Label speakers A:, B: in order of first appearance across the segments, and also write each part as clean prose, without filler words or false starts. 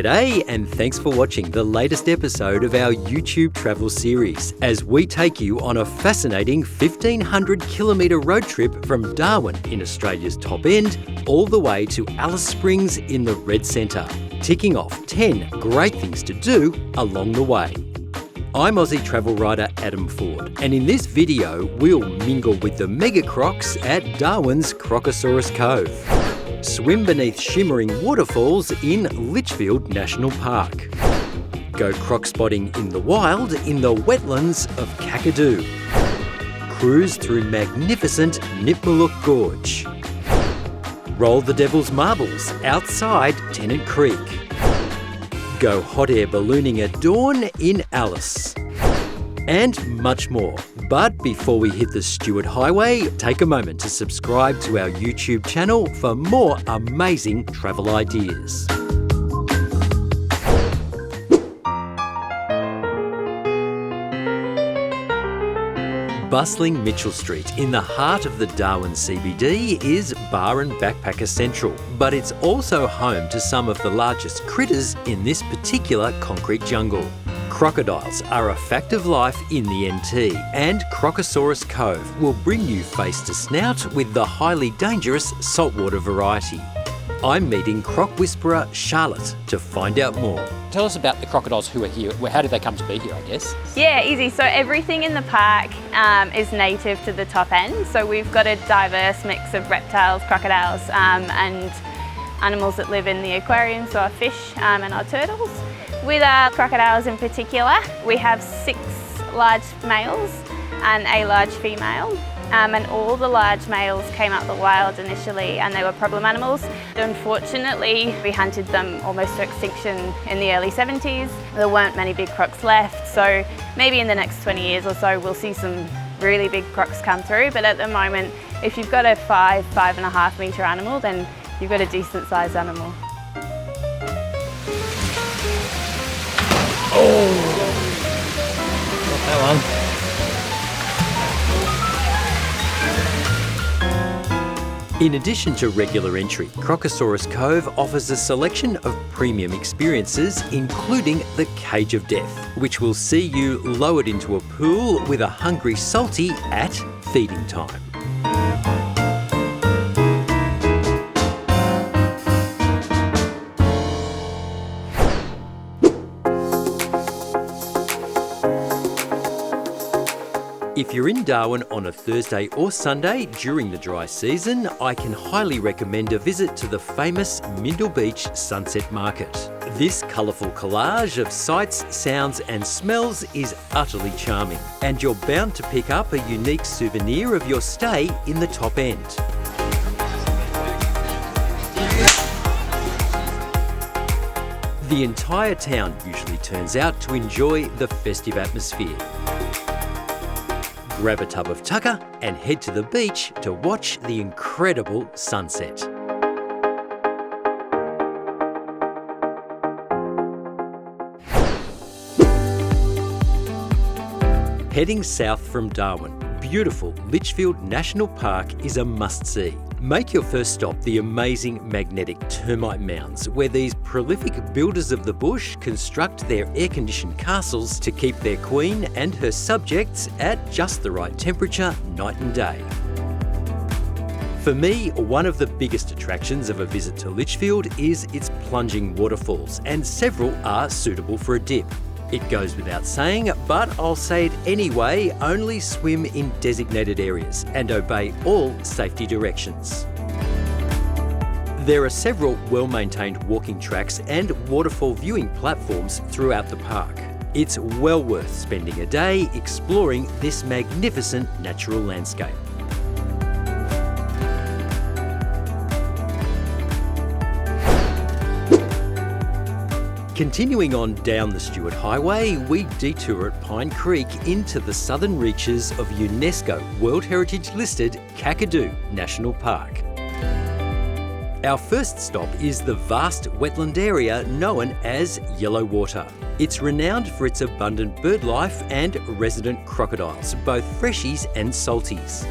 A: G'day and thanks for watching the latest episode of our YouTube travel series as we take you on a fascinating 1,500 kilometre road trip from Darwin in Australia's top end all the way to Alice Springs in the Red Centre, ticking off 10 great things to do along the way. I'm Aussie travel writer Adam Ford, and in this video we'll mingle with the mega crocs at Darwin's Crocosaurus Cove, swim beneath shimmering waterfalls in Litchfield National Park, go croc spotting in the wild in the wetlands of Kakadu, cruise through magnificent Nitmiluk Gorge, roll the Devil's Marbles outside Tennant Creek, go hot air ballooning at dawn in Alice, and much more. But before we hit the Stewart Highway, take a moment to subscribe to our YouTube channel for more amazing travel ideas. Bustling Mitchell Street in the heart of the Darwin CBD is bar and backpacker central, but it's also home to some of the largest critters in this particular concrete jungle. Crocodiles are a fact of life in the NT, and Crocosaurus Cove will bring you face to snout with the highly dangerous saltwater variety. I'm meeting croc whisperer Charlotte to find out more.
B: Tell us about the crocodiles who are here. How did they come to be here, I guess?
C: Yeah, easy. So everything in the park is native to the top end. So we've got a diverse mix of reptiles, crocodiles, and animals that live in the aquarium, so our fish and our turtles. With our crocodiles in particular, we have 6 large males and a large female. And all the large males came out of the wild initially, and they were problem animals. Unfortunately, we hunted them almost to extinction in the early 70s. There weren't many big crocs left, so maybe in the next 20 years or so we'll see some really big crocs come through. But at the moment, if you've got a 5.5 metre animal, then you've got a decent sized animal.
B: Oh! Got that one.
A: In addition to regular entry, Crocosaurus Cove offers a selection of premium experiences, including the Cage of Death, which will see you lowered into a pool with a hungry salty at feeding time. If you're in Darwin on a Thursday or Sunday during the dry season, I can highly recommend a visit to the famous Mindil Beach Sunset Market. This colourful collage of sights, sounds and smells is utterly charming, and you're bound to pick up a unique souvenir of your stay in the top end. The entire town usually turns out to enjoy the festive atmosphere. Grab a tub of tucker and head to the beach to watch the incredible sunset. Heading south from Darwin, beautiful Litchfield National Park is a must-see. Make your first stop the amazing magnetic termite mounds, where these prolific builders of the bush construct their air-conditioned castles to keep their queen and her subjects at just the right temperature night and day. For me, one of the biggest attractions of a visit to Litchfield is its plunging waterfalls, and several are suitable for a dip. It goes without saying, but I'll say it anyway, only swim in designated areas and obey all safety directions. There are several well-maintained walking tracks and waterfall viewing platforms throughout the park. It's well worth spending a day exploring this magnificent natural landscape. Continuing on down the Stewart Highway, we detour at Pine Creek into the southern reaches of UNESCO World Heritage listed Kakadu National Park. Our first stop is the vast wetland area known as Yellow Water. It's renowned for its abundant bird life and resident crocodiles, both freshies and salties.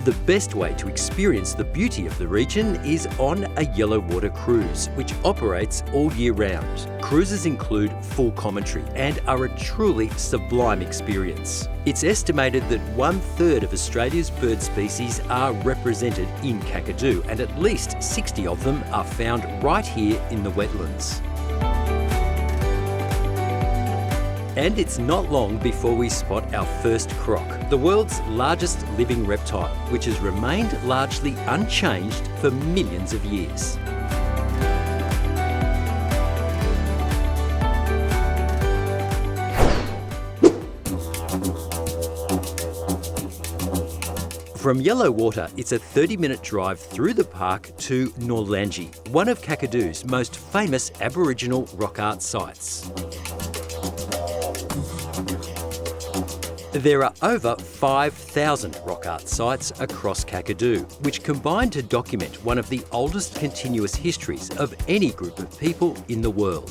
A: The best way to experience the beauty of the region is on a yellow water cruise, which operates all year round. Cruises include full commentary and are a truly sublime experience. It's estimated that 1/3 of Australia's bird species are represented in Kakadu, and at least 60 of them are found right here in the wetlands. And it's not long before we spot our first croc, the world's largest living reptile, which has remained largely unchanged for millions of years. From Yellow Water, it's a 30-minute drive through the park to Nourlangie, one of Kakadu's most famous Aboriginal rock art sites. There are over 5,000 rock art sites across Kakadu, which combine to document one of the oldest continuous histories of any group of people in the world.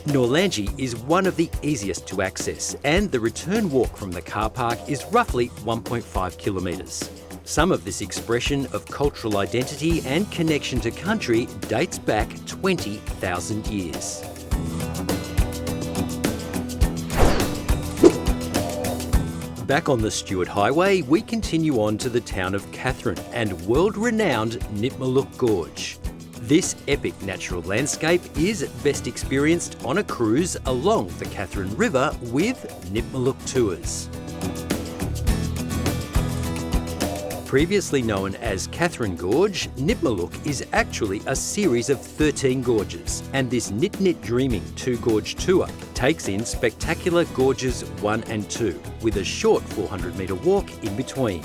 A: Nourlangie is one of the easiest to access, and the return walk from the car park is roughly 1.5 kilometres. Some of this expression of cultural identity and connection to country dates back 20,000 years. Back on the Stuart Highway, we continue on to the town of Katherine and world-renowned Nitmiluk Gorge. This epic natural landscape is best experienced on a cruise along the Katherine River with Nitmiluk Tours. Previously known as Katherine Gorge, Nitmiluk is actually a series of 13 gorges, and this Nit Dreaming 2-gorge tour takes in spectacular gorges 1 and 2, with a short 400-metre walk in between.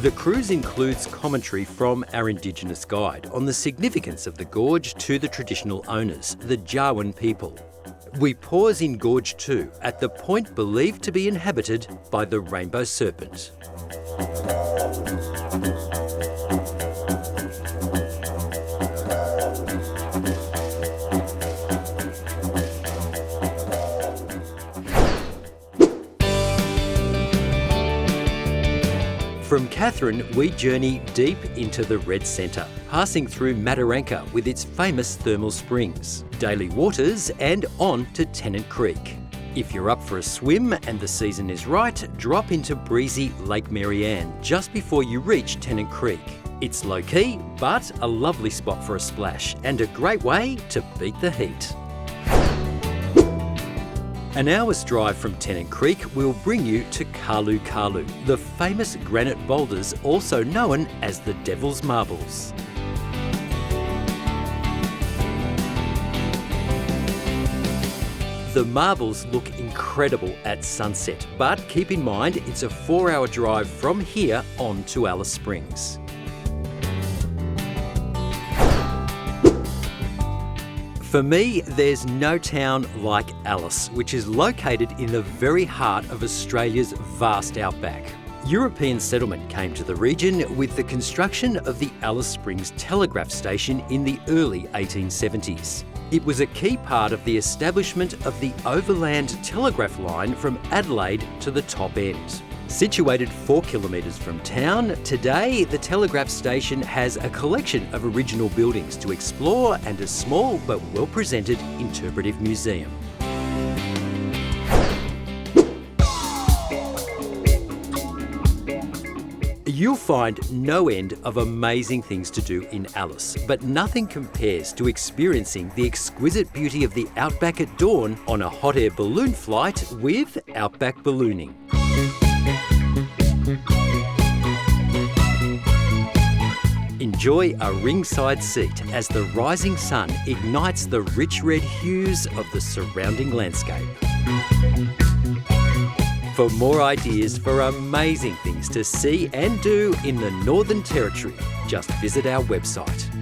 A: The cruise includes commentary from our Indigenous guide on the significance of the gorge to the traditional owners, the Darwin people. We pause in Gorge 2 at the point believed to be inhabited by the rainbow serpent. From Katherine, we journey deep into the Red Centre, passing through Mataranka with its famous thermal springs, Daily Waters and on to Tennant Creek. If you're up for a swim and the season is right, drop into breezy Lake Marianne just before you reach Tennant Creek. It's low-key, but a lovely spot for a splash and a great way to beat the heat. An hour's drive from Tennant Creek will bring you to Kalu Kalu, the famous granite boulders also known as the Devil's Marbles. The marbles look incredible at sunset, but keep in mind it's a 4-hour drive from here on to Alice Springs. For me, there's no town like Alice, which is located in the very heart of Australia's vast outback. European settlement came to the region with the construction of the Alice Springs Telegraph station in the early 1870s. It was a key part of the establishment of the overland telegraph line from Adelaide to the top end. Situated 4 kilometres from town, today the Telegraph station has a collection of original buildings to explore and a small but well-presented interpretive museum. You'll find no end of amazing things to do in Alice, but nothing compares to experiencing the exquisite beauty of the Outback at dawn on a hot air balloon flight with Outback Ballooning. Enjoy a ringside seat as the rising sun ignites the rich red hues of the surrounding landscape. For more ideas for amazing things to see and do in the Northern Territory, just visit our website.